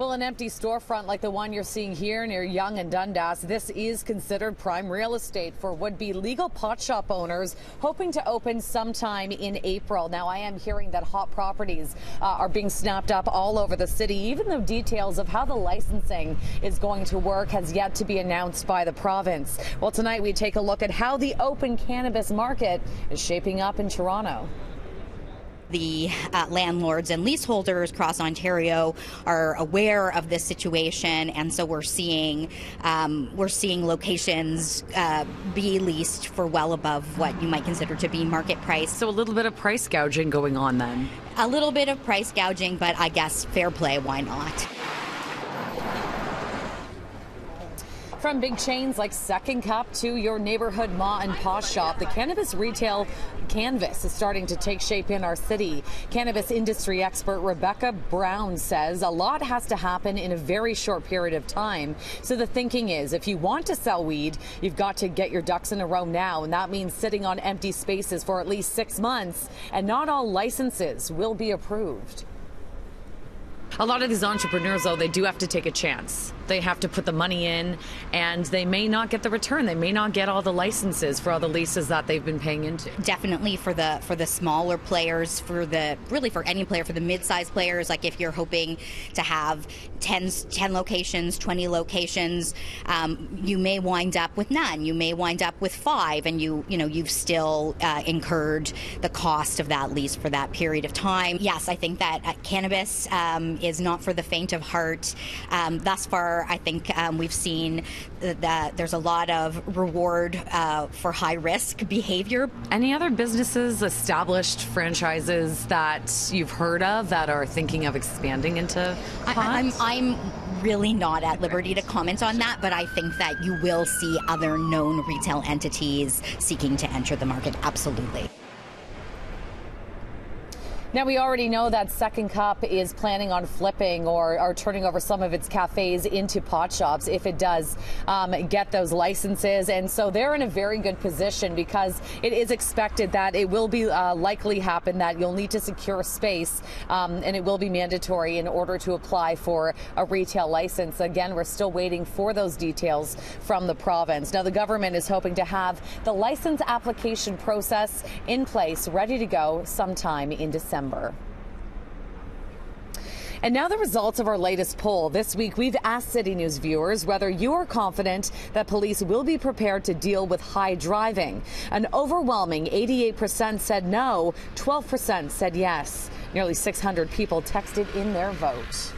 Well, an empty storefront like the one you're seeing here near Yonge and Dundas, this is considered prime real estate for would-be legal pot shop owners hoping to open sometime in April. Now, I am hearing that hot properties are being snapped up all over the city, even though details of how the licensing is going to work has yet to be announced by the province. Well, tonight we take a look at how the open cannabis market is shaping up in Toronto. The landlords and leaseholders across Ontario are aware of this situation, and so we're seeing locations be leased for well above what you might consider to be market price. So a little bit of price gouging going on then? A little bit of price gouging, but I guess fair play, why not? From big chains like Second Cup to your neighborhood ma and pa shop, the cannabis retail canvas is starting to take shape in our city. Cannabis industry expert Rebecca Brown says a lot has to happen in a very short period of time. So the thinking is, if you want to sell weed, you've got to get your ducks in a row now, and that means sitting on empty spaces for at least 6 months, and not all licenses will be approved. A lot of these entrepreneurs, though, they do have to take a chance. They have to put the money in, and they may not get the return. They may not get all the licenses for all the leases that they've been paying into. Definitely for the smaller players, for any player, for the mid-sized players. Like if you're hoping to have 10 locations, 20 locations, you may wind up with none. You may wind up with 5, and you've still incurred the cost of that lease for that period of time. Yes, I think that cannabis is not for the faint of heart. Thus far, I think we've seen that there's a lot of reward for high-risk behavior. Any other businesses, established franchises that you've heard of that are thinking of expanding into pot? I'm really not at liberty to comment on that, but I think that you will see other known retail entities seeking to enter the market, absolutely. Now, we already know that Second Cup is planning on flipping or turning over some of its cafes into pot shops if it does get those licenses. And so they're in a very good position because it is expected that it will be likely happen that you'll need to secure space and it will be mandatory in order to apply for a retail license. Again, we're still waiting for those details from the province. Now, the government is hoping to have the license application process in place, ready to go sometime in December. And now the results of our latest poll. This week, we've asked City News viewers whether you are confident that police will be prepared to deal with high driving. An overwhelming 88% said no, 12% said yes. Nearly 600 people texted in their vote.